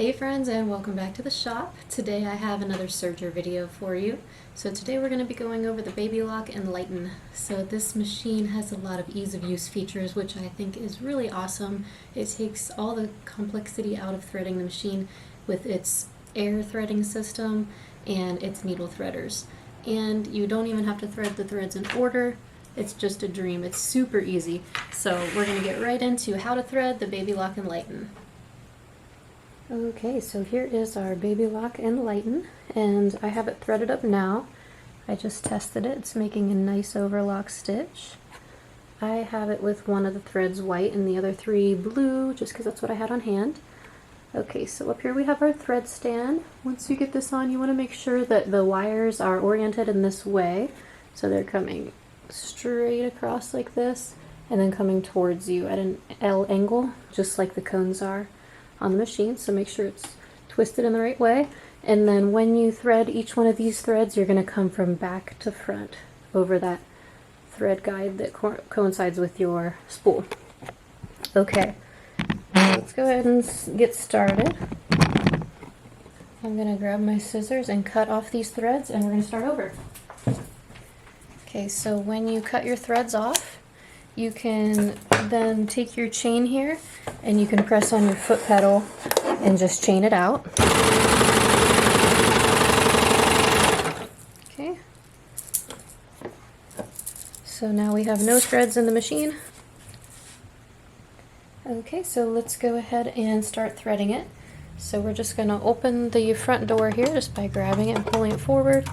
Hey friends, and welcome back to the shop. Today I have another serger video for you. So today we're going to be going over the Babylock Enlighten. So this machine has a lot of ease of use features, which I think is really awesome. It takes all the complexity out of threading the machine with its air threading system and its needle threaders. And you don't even have to thread the threads in order. It's just a dream. It's super easy. So we're going to get right into how to thread the Babylock Enlighten. Okay, so here is our Babylock Enlighten, and I have it threaded up now. I just tested it. It's making a nice overlock stitch. I have it with one of the threads white and the other three blue, just because that's what I had on hand. Okay, so up here we have our thread stand. Once you get this on, you want to make sure that the wires are oriented in this way, so they're coming straight across like this, and then coming towards you at an L angle, just like the cones are on the machine. So make sure it's twisted in the right way, and then when you thread each one of these threads, you're going to come from back to front over that thread guide that coincides with your spool. Okay, let's go ahead and get started. I'm going to grab my scissors and cut off these threads, and we're going to start over. Okay, so when you cut your threads off, you can then take your chain here and you can press on your foot pedal and just chain it out. Okay. So now we have no threads in the machine. Okay, so let's go ahead and start threading it. So we're just going to open the front door here just by grabbing it and pulling it forward.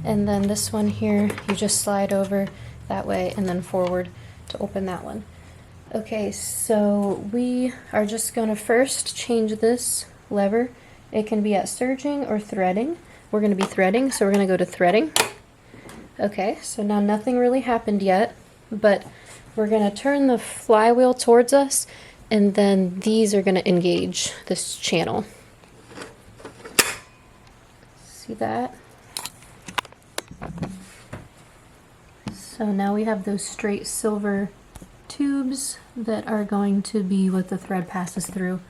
And then this one here, you just slide over that way and then forward to open that one. Okay, so we are just going to first change this lever. It can be at serging or threading. We're going to be threading, so we're going to go to threading. Okay, so now nothing really happened yet, but we're going to turn the flywheel towards us, and then these are going to engage this channel. See that? So now we have those straight silver tubes that are going to be what the thread passes through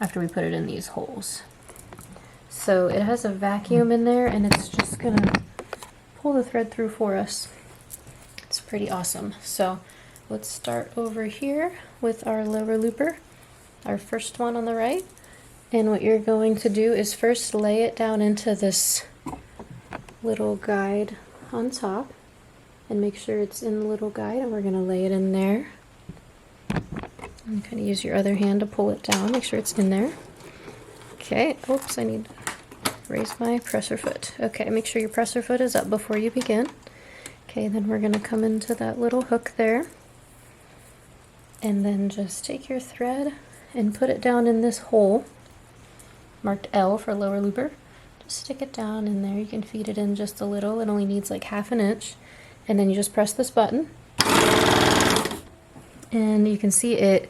after we put it in these holes. So it has a vacuum in there, and it's just going to pull the thread through for us. It's pretty awesome. So let's start over here with our lower looper, our first one on the right. And what you're going to do is first lay it down into this little guide on top. And make sure it's in the little guide, and we're going to lay it in there. And kind of use your other hand to pull it down, make sure it's in there. Okay, oops, I need to raise my presser foot. Okay, make sure your presser foot is up before you begin. Okay, then we're going to come into that little hook there. And then just take your thread and put it down in this hole, marked L for lower looper. Just stick it down in there. You can feed it in just a little. It only needs like ½ inch. And then you just press this button, and you can see it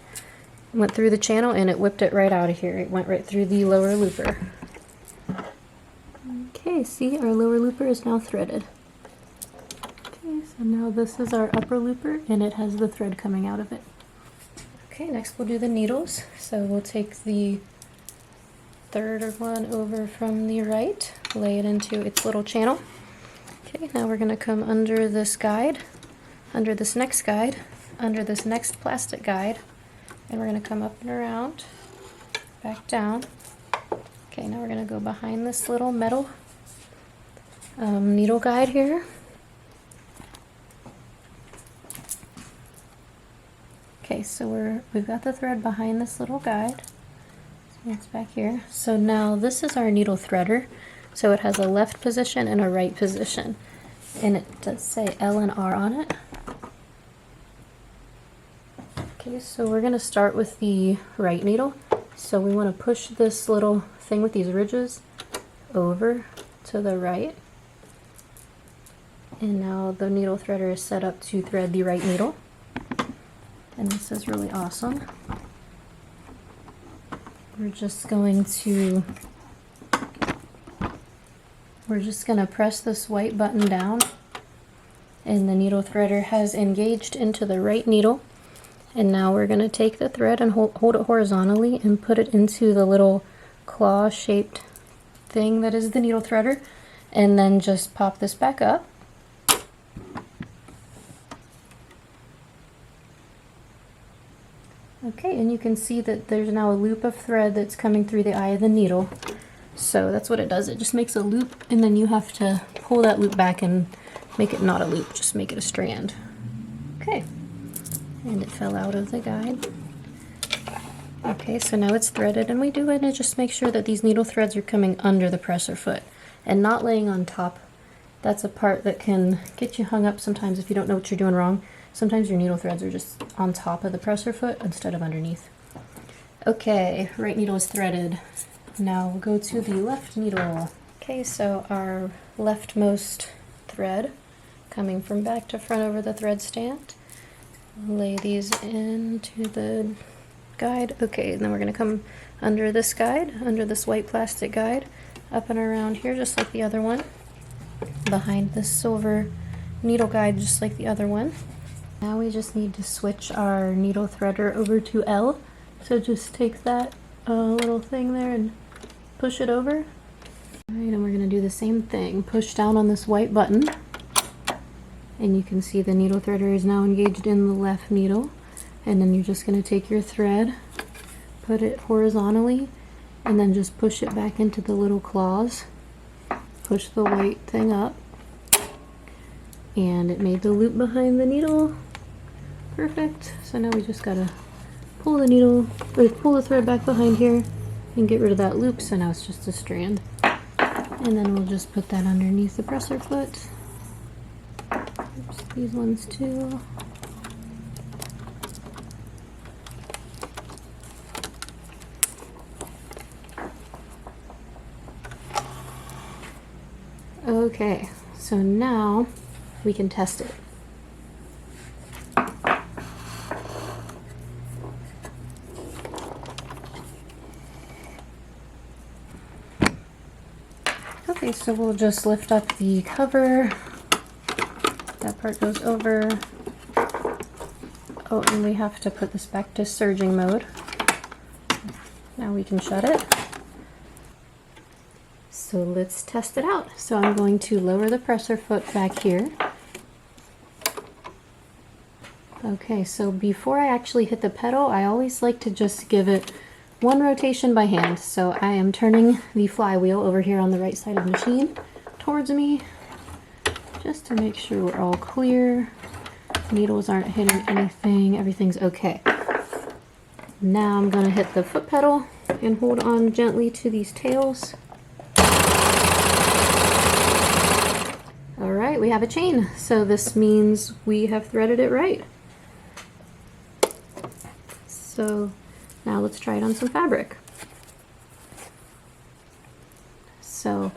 went through the channel and it whipped it right out of here. It went right through the lower looper. Okay, see, our lower looper is now threaded. Okay, so now this is our upper looper, and it has the thread coming out of it. Okay, next we'll do the needles. So we'll take the third one over from the right, lay it into its little channel. Okay, now we're going to come under this guide, under this next guide, under this next plastic guide, and we're going to come up and around, back down. Okay, now we're going to go behind this little metal needle guide here. Okay, so we've got the thread behind this little guide. So it's back here. So now this is our needle threader. So it has a left position and a right position, and it does say L and R on it. Okay, so we're going to start with the right needle. So we want to push this little thing with these ridges over to the right. And now the needle threader is set up to thread the right needle. And this is really awesome. We're just going to press this white button down, and the needle threader has engaged into the right needle. And now we're going to take the thread and hold it horizontally and put it into the little claw-shaped thing that is the needle threader, and then just pop this back up. Okay, and you can see that there's now a loop of thread that's coming through the eye of the needle. So that's what it does. It just makes a loop, and then you have to pull that loop back and make it not a loop, just make it a strand. Okay, and it fell out of the guide. Okay, so now it's threaded, and we do want to just make sure that these needle threads are coming under the presser foot and not laying on top. That's a part that can get you hung up sometimes if you don't know what you're doing wrong. Sometimes your needle threads are just on top of the presser foot instead of underneath. Okay, right needle is threaded. Now we'll go to the left needle. Okay, so our leftmost thread coming from back to front over the thread stand. Lay these into the guide. Okay, and then we're going to come under this guide, under this white plastic guide, up and around here just like the other one, behind this silver needle guide just like the other one. Now we just need to switch our needle threader over to L. So just take that little thing there and push it over. Alright, and we're going to do the same thing. Push down on this white button, and you can see the needle threader is now engaged in the left needle. And then you're just going to take your thread, put it horizontally, and then just push it back into the little claws. Push the white thing up, and it made the loop behind the needle. Perfect. So now we just gotta pull the needle, or pull the thread back behind here and get rid of that loop, so now it's just a strand. And then we'll just put that underneath the presser foot. Oops, these ones too. Okay, so now we can test it. Okay, so we'll just lift up the cover. That part goes over. Oh, and we have to put this back to serging mode. Now we can shut it. So let's test it out. So I'm going to lower the presser foot back here. Okay, so before I actually hit the pedal, I always like to just give it one rotation by hand. So I am turning the flywheel over here on the right side of the machine towards me, just to make sure we're all clear. Needles aren't hitting anything, everything's okay. Now I'm going to hit the foot pedal and hold on gently to these tails. Alright, we have a chain, so this means we have threaded it right. So now let's try it on some fabric. So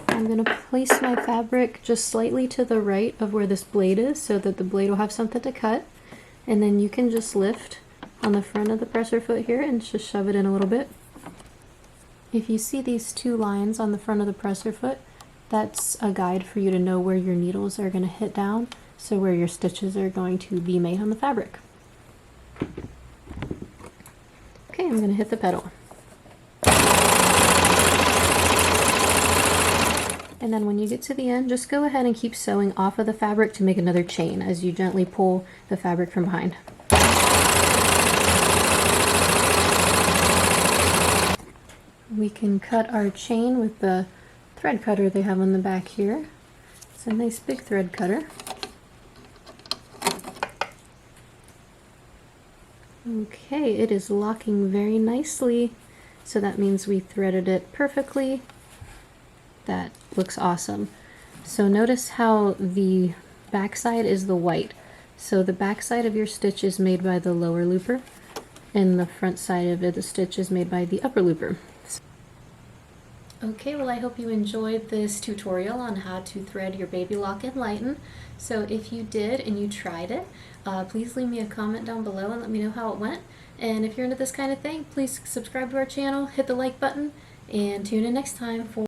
I'm going to place my fabric just slightly to the right of where this blade is so that the blade will have something to cut. And then you can just lift on the front of the presser foot here and just shove it in a little bit. If you see these two lines on the front of the presser foot, that's a guide for you to know where your needles are going to hit down, so where your stitches are going to be made on the fabric. Okay, I'm going to hit the pedal. And then when you get to the end, just go ahead and keep sewing off of the fabric to make another chain as you gently pull the fabric from behind. We can cut our chain with the thread cutter they have on the back here. It's a nice big thread cutter. Okay, it is locking very nicely, so that means we threaded it perfectly. That looks awesome. So notice how the back side is the white. So the back side of your stitch is made by the lower looper, and the front side of the stitch is made by the upper looper. Okay, well I hope you enjoyed this tutorial on how to thread your Babylock Enlighten. So if you did and you tried it, please leave me a comment down below and let me know how it went. And if you're into this kind of thing, please subscribe to our channel, hit the like button, and tune in next time for